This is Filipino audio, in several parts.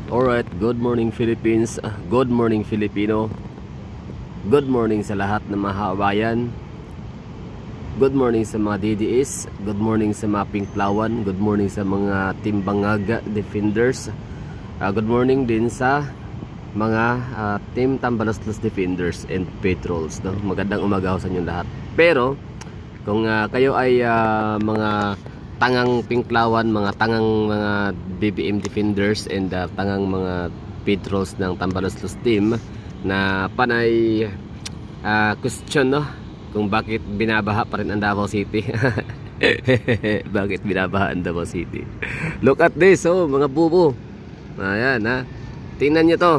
Alright, good morning Philippines, good morning Filipino, good morning sa lahat ng mga Hawaiian, good morning sa mga DDS, good morning sa mga Pinklawan, good morning sa mga Team Bangag Defenders, good morning din sa mga Team Tambaloslos Defenders and Patrols, no? Magandang umaga sa inyong lahat. Pero kung kayo ay mga tangang Pinklawan, mga tangang mga BBM Defenders and tangang mga Patrols ng Tambaloslos team na panay question, no, kung bakit binabaha pa rin ang Davao City. Bakit binabaha ang Davao City? Look at this, oh, mga bubo. Ayan, ha, tingnan nyo to,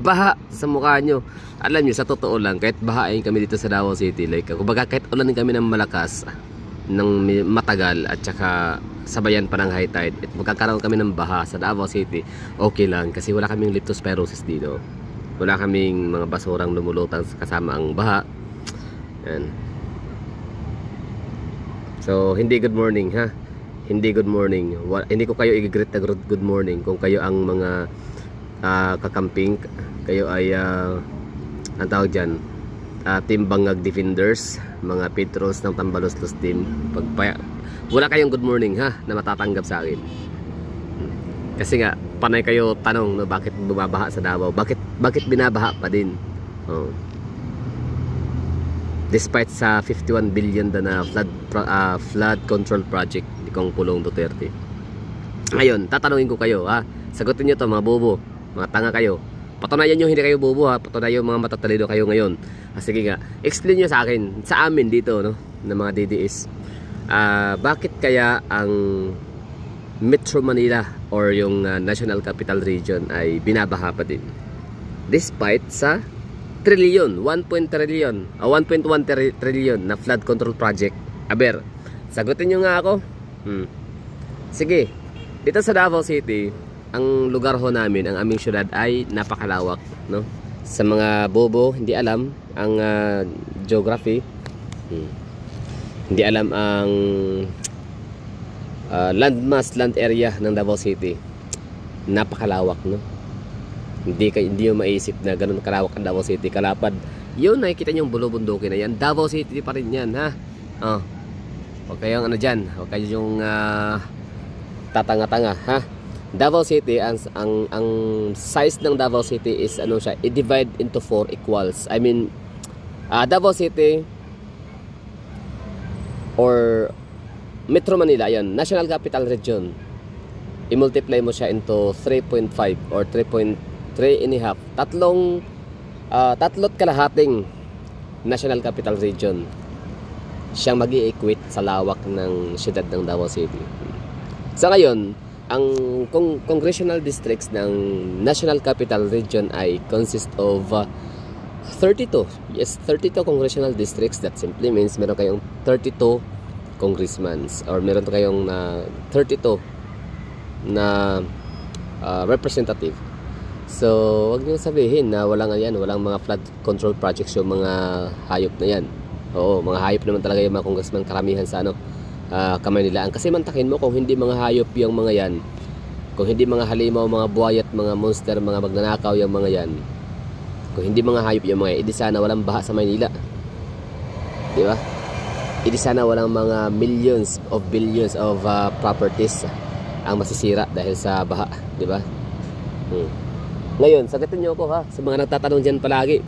baha sa mukha nyo. Alam nyo, sa totoo lang, kahit bahain kami dito sa Davao City, like kumbaga kahit ulanin kami ng malakas ng matagal at saka sabayan pa ng high tide at magkakaroon kami ng baha sa Davao City, okay lang kasi wala kaming leptospirosis dito, wala kaming mga basurang lumulutang kasama ang baha. Yan. So hindi good morning, ha, hindi good morning. Hindi ko kayo i-greet na good morning kung kayo ang mga kakamping, kayo ay ang tawag dyan, Team Bangag Defenders, mga Patrols ng Tambaloslos team. Wala kayong good morning, ha, na matatanggap sa akin. Kasi nga panay kayo tanong, no, bakit bumabaha sa Davao, bakit binabaha pa din, oh, despite sa 51 billion na flood control project ni Kong Pulong Duterte. Ngayon tatanungin ko kayo, ha, sagutin nyo to mga bobo, mga tanga kayo. Patunayan nyo hindi kayo bobo, ha, patunayan mga matatalino kayo ngayon. Sige nga, explain nyo sa akin, sa amin dito, no, ng mga DDS, bakit kaya ang Metro Manila or yung National Capital Region ay binabaha pa din despite sa trillion, 1.1 trillion na flood control project. Aber, sagutin nyo nga ako. Sige, dito sa Davao City, ang lugar ho namin, ang aming syudad ay napakalawak, no? Sa mga bobo, hindi alam ang geography, hindi alam ang land area ng Davao City. Napakalawak, no? Hindi mo maisip na ganun kalawak ang Davao City. Kalapad, yun, nakikita nyo yung bulubundukin na yan, Davao City pa rin yan, ha? Huwag kayong ano dyan, huwag kayong tatanga-tanga, ha? Davao City, ang size ng Davao City is ano siya, i-divide into 4 equals. I mean, Davao City or Metro Manila, yan, National Capital Region, i-multiply mo siya into 3.5 or 3.3 and a half. Tatlot kalahating National Capital Region siyang mag-i-equate sa lawak ng siyudad ng Davao City. Sa ngayon, ang congressional districts ng National Capital Region ay consist of 32. Yes, 32 congressional districts. That simply means meron kayong 32 congressmen or meron kayong 32 na representative. So, wag niyo sabihin na walang mga flood control projects yung mga hayop na yan. Oo, mga hayop naman talaga yung mga congressman, karamihan sa kamay nila. Kasi mantakin mo kung hindi mga hayop yung mga yan, kung hindi mga halimaw, mga buhayat, mga monster, mga magnanakaw yung mga yan, kung hindi mga hayop yung mga yan, edi sana walang baha sa Maynila, di ba? Edi sana walang mga millions of billions of properties ang masisira dahil sa baha, di ba? Ngayon, sagutin nyo ako, ha, sa mga nagtatanong dyan palagi,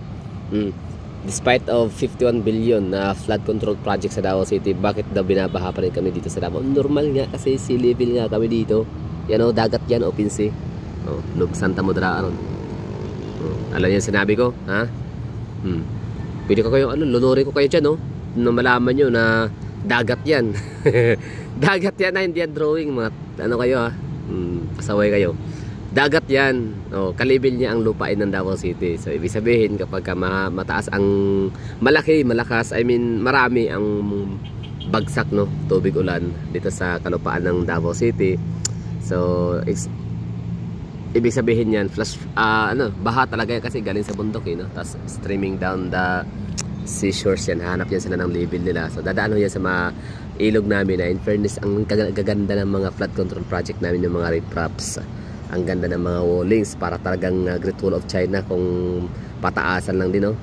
despite of 51 billion na flood control project sa Davao City, bakit daw binabaha pa rin kami dito sa Davao? Normal nga, kasi sea level nga kami dito. Yan, o, dagat yan, open sea. Lug Santa Modra, alam niyo sinabi ko, ha? Pwede ko kayo, luluri ko kayo dyan, na malaman nyo na dagat yan. Dagat yan, na hindi yan drawing, mga kayo, ha? Pasaway kayo. Dagat yan, kalibil niya ang lupain ng Davao City. So ibig sabihin, kapag mataas ang malakas, I mean marami ang bagsak, no, tubig ulan dito sa kalupaan ng Davao City. So ibig sabihin yan, baha talaga yan kasi galing sa bundok, no? Tapos streaming down the seashores yan, hanap yan sila ng level nila. So dadaan yan sa mga ilog namin na in fairness ang gaganda ng mga flood control project namin, yung mga ripraps. Ang ganda ng mga wallings, para talagang Great Wall of China kung pataasan lang din, no?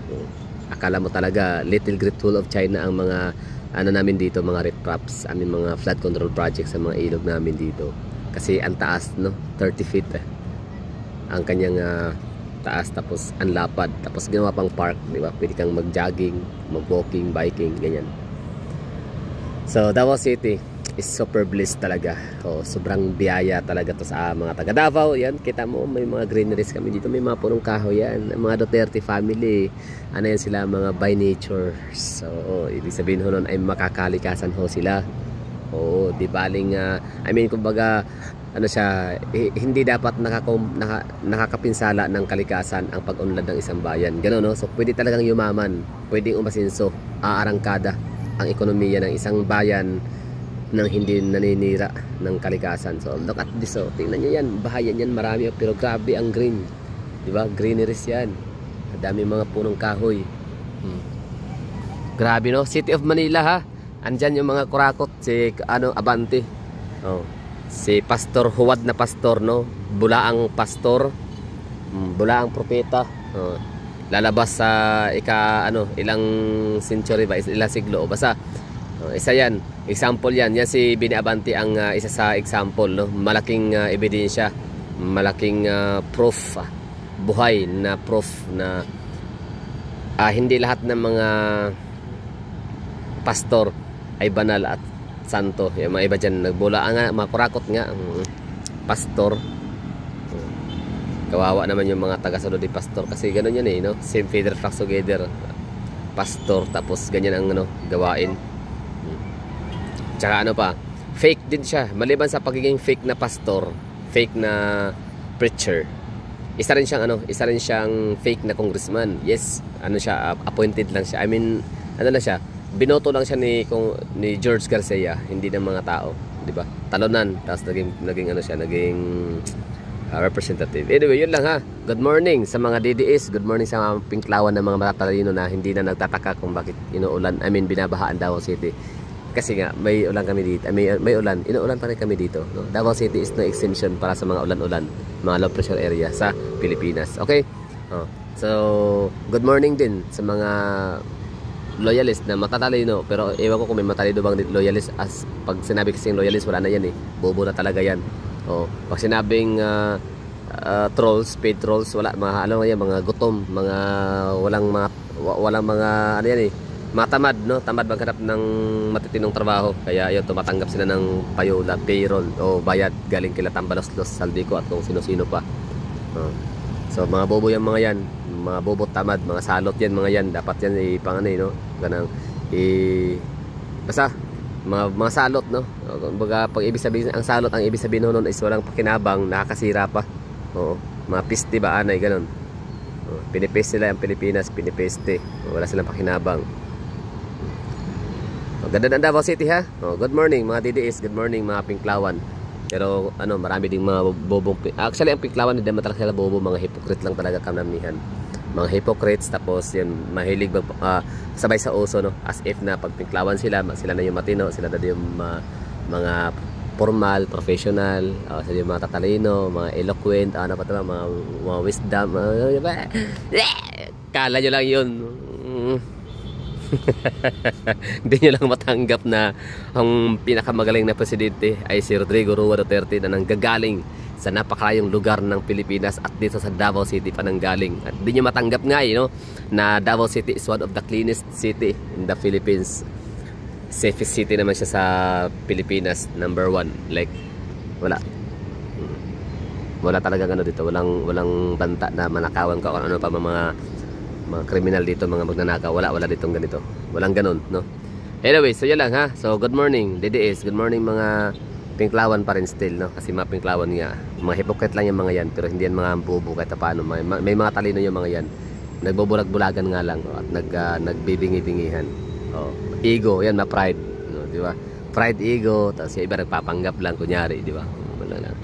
Akala mo talaga Little Great Wall of China ang mga ano namin dito, mga ripraps, amin mga flood control projects sa mga ilog namin dito. Kasi ang taas, no? 30 feet ang kanyang taas, tapos ang lapad, tapos ginawa pang park, di ba? Pwede kang mag-jogging, mag-walking, biking, ganyan. So Davao City is super blessed talaga. Sobrang biyaya talaga to sa mga taga Davao. Yan, kita mo may mga greeneries kami dito, may mga punong kahoy yan. Mga Duterte family, ano yan sila, mga by nature. So ibig sabihin ho nun ay makakalikasan ho sila. Di baling I mean, kumbaga ano siya, hindi dapat nakakapinsala ng kalikasan ang pag-unlad ng isang bayan. Gano'n, no? So pwede talagang yumaman, pwedeng umasinso, aarangkada ang ekonomiya ng isang bayan nang hindi naninira ng kalikasan. So look at this, tingnan nyo yan, bahayan yan, marami, pero grabe ang green, di ba? Greeneries yan, dami mga punong kahoy. Grabe, no? City of Manila, ha? Andyan yung mga kurakot, si Abante, si Pastor Huwad na pastor, no? Bulaang pastor, bulaang propeta, lalabas sa ilang century ba, ilang siglo, basta isa yan, example yan si Bini Abante ang isa sa example, no? Malaking ebidensya, malaking proof, buhay na proof na hindi lahat ng mga pastor ay banal at santo. Yung mga iba dyan nagbula nga, mga kurakot nga, pastor. Kawawa naman yung mga taga-sunod ni pastor, kasi gano'n yan, no? Same feather flocks together, pastor, tapos ganyan ang gawain. Tsaka pa, fake din siya. Maliban sa pagiging fake na pastor, fake na preacher, isa rin siyang fake na congressman. Yes, siya, appointed lang siya. I mean, lang siya, binoto lang siya ni George Garcia, hindi ng mga tao, di ba? Talonan, tapos naging representative. Anyway, yun lang, ha. Good morning sa mga DDS, good morning sa mga pinklawan ng mga matatalino na hindi na nagtataka kung bakit binabahaan Davao City. Kasi nga may ulan kami dito, may ulan, inuulan pa rin kami dito, no? Davao City is no exemption para sa mga ulan-ulan, mga low pressure area sa Pilipinas. Okay? So, good morning din sa mga loyalist na matatalino, pero ewan ko kung may matalino bang loyalist. As pag sinabi kasing loyalist, wala na yan, bobo na talaga yan. Pag sinabing trolls, paid trolls, wala, mga mga gutom, mga walang mga mga tamad, no? Tamad maghanap ng matitinong trabaho, kaya yun, tumatanggap sila ng payola, payroll o bayad galing kila Tambalos-los, Saldico at kung sino-sino pa. So mga bobo yung mga yan, mga bobo tamad, mga salot yan, mga yan, dapat yan no? Ganang basta mga salot, no? Kumbaga, pag ibig sabihin ang salot, ang ibig sabihin noon is walang pakinabang, nakakasira pa. Mga piste ba, ganon. Pinipeste nila ang Pilipinas, pinipeste, wala silang pakinabang. Ganda ng Davao City, ha? Good morning mga DDS, good morning mga pinklawan. Pero marami ding mga bobong. Actually ang pinklawan hindi naman talaga sila bobo, mga hypocrite lang talaga kanamihan. Mga hypocrites, tapos yun, mahilig sabay sa uso, no? As if na pag pinklawan sila na yung matino, sila na yung mga formal, professional, sila yung mga tatalino, mga eloquent, mga wisdom, kala nyo lang yun. Hindi nyo lang matanggap na ang pinakamagaling na presidente ay si Rodrigo Roa Duterte, na nanggagaling sa napakalayong lugar ng Pilipinas at dito sa Davao City pa nanggaling. At hindi nyo matanggap nga, na Davao City is one of the cleanest city in the Philippines. Safest city naman siya sa Pilipinas, number 1. Like, wala talaga dito, walang banta na manakawan ka, ano pa mga kriminal dito, mga magnanakaw, wala ditong ganito, walang ganon, no? Anyway, so yan lang, ha. So good morning DDS, good morning mga pinklawan pa rin still, no? Kasi mga pinklawan nga, mga hypocrite lang yung mga yan, pero hindi yan mga bobo kahit paano. May mga talino yung mga yan, nagbubulag-bulagan nga lang, at nagbibingi-bingihan. Ego, yan, pride, no? Di ba? Pride, ego, tapos yung iba nagpapanggap lang, kunyari, di ba? Wala lang.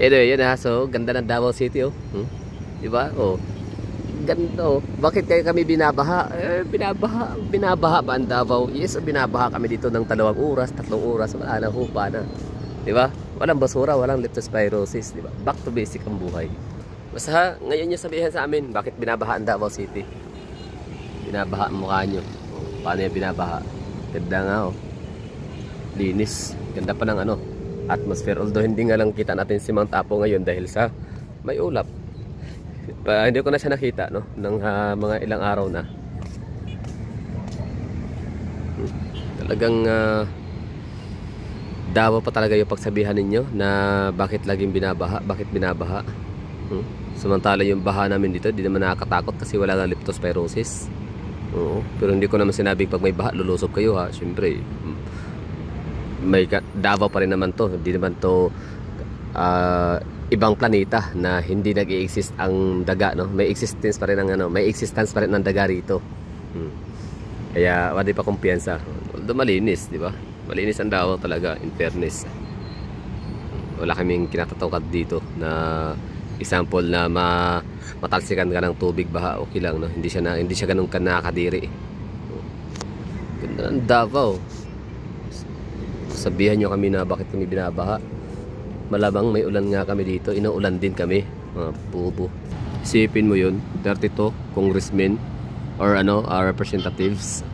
Anyway, yun, ha. So ganda ng Davao City, di ba? Ganito. Bakit kayo kami binabaha? Binabaha ba ang Davao? Yes, binabaha kami dito ng 2 oras, 3 oras, wala na, hupa na. Di ba? Walang basura, walang leptospirosis, di ba? Back to basic ang buhay. Basta ngayon niyo sabihin sa amin, bakit binabaha ang Davao City? Binabaha ang mukha nyo. Paano yung binabaha? Ganda nga oh. Linis. Ganda pa ng atmosphere. Although hindi nga lang kita natin si Mount Apo ngayon dahil sa may ulap. Hindi ko na siya nakita no ng mga ilang araw na. Talagang Davao pa talaga yung pagsabihan ninyo na bakit laging binabaha, bakit binabaha. Samantala yung baha namin dito, di naman nakakatakot kasi wala nga leptospirosis. Oo, pero hindi ko naman sinabing pag may baha lulusob kayo ha. Siyempre may Davao pa rin naman to. Hindi naman to ibang planeta na hindi nag-i-exist ang daga no. May existence pa rin ng may existence pa rin ng daga rito. Kaya wala pa kumpiyansa. Although malinis, di ba? Malinis ang Davao talaga in fairness. Wala kaming kinatatawag dito na example na matalsikan ka ng tubig baha, okay lang no. Hindi siya ganun nakakadiri. Ganda ng Davao. Sabihan nyo kami na bakit kami binabaha. Malamang may ulan nga kami dito, inuulan din kami, mga bubo. Isipin mo yun, 32 congressmen or representatives.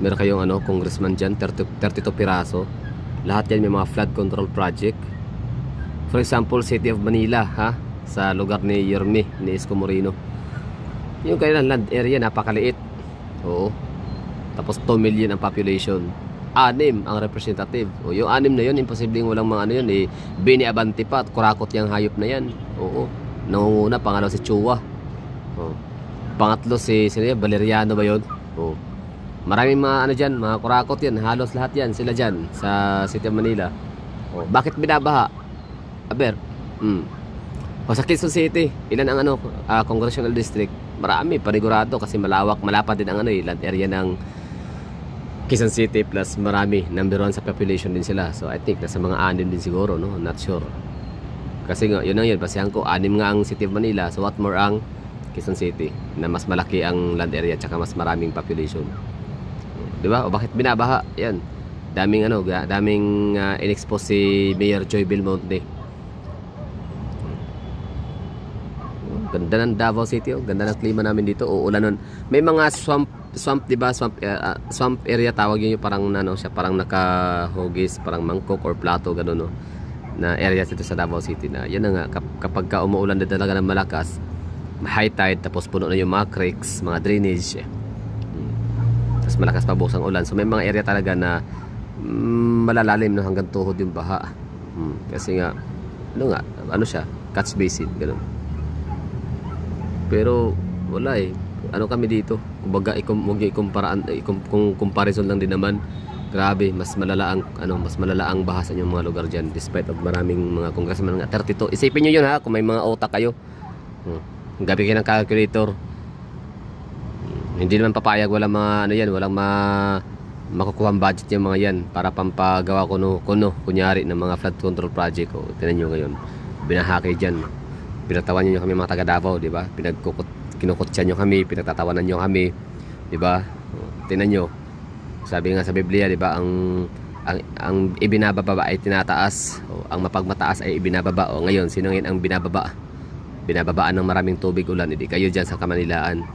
Meron kayong congressman dyan, 32 piraso. Lahat yan may mga flood control project. For example, City of Manila ha, sa lugar ni Yerme, ni Isko Moreno. Yung kanilang land area napakaliit. Oo. Tapos 2 million ang population. 6 ang representative. O yung 6 na yun, imposibleng walang mga yun eh. Bini Abante pa, kurakot yung hayop na yan. Oo. Nangunguna, pangalawa si Chua. Oo. Pangatlo sino yan? Valeriano ba yun? Oo. Maraming mga dyan, mga kurakot yan. Halos lahat yan, sila dyan sa City of Manila. Oo. Bakit binabaha? Aber. O sa Quezon City, ilan ang congressional district? Marami, panigurado kasi malapad din ang land area ng Quezon City plus marami, number 1 sa population din sila. So I think nasa mga 6 din siguro no, not sure. Kasi nga yun basihan ko 6 nga ang City of Manila, so what more ang Quezon City na mas malaki ang land area at mas maraming population. 'Di ba? O bakit binabaha? Yan. Daming inexpose si Mayor Joy Belmonte. Ganda ng Davao City, ganda ng klima namin dito. Uulan nun. May mga swamp, diba? Swamp area tawag yun, parang siya parang nakahugis, parang mangkok or plato gano'n no. Na area dito sa Davao City na. Yan na nga kapag umuulan na talaga ng malakas, high tide tapos puno na yung mga creeks, mga drainage. Tapos malakas pa bukas ang ulan. So may mga area talaga na malalalim no, hanggang tuhod yung baha. Kasi nga siya, catch basin gano'n. Pero wala eh. Kami dito. Kumbaga huwag niyo comparison lang din naman. Grabe, mas malala ang baha sa inyong mga lugar diyan despite of maraming mga congressman nga 32. Isipin niyo yun ha, kung may mga utak kayo. Gabi kayo ng calculator. Hindi naman papayag, walang mga walang makukuha ang budget yung mga yan para pampagawa kunyari ng mga flood control project. Tingnan niyo ngayon. Binaha kayo diyan. Pinatawan niyo kami mga taga Davao, di ba? Kinukutsan niyo kami, pinagtatawanan niyo kami, di ba? Tingnan niyo. Sabi nga sa Biblia, di ba, ang ibinababa ay tinataas, ang mapagmataas ay ibinababa. Ngayon, sino ngayon ang binababa? Binababaan ng maraming tubig ulan, hindi kayo diyan sa Kamanilaan.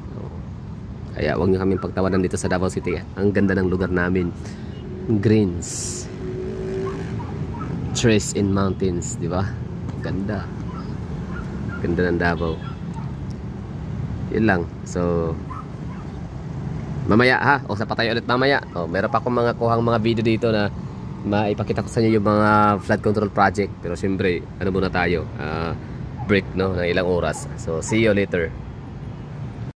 Kaya huwag niyo kaming pagtawanan dito sa Davao City. Ang ganda ng lugar namin. Greens. Trees and mountains, di ba? Ganda. Ganda ng Davao. Yun lang. So mamaya ha, sa patay ulit mamaya. Meron pa akong kuhang mga video dito na maipakita ko sa inyo yung mga flood control project. Pero siyempre, muna tayo, break no, ng ilang oras. So see you later.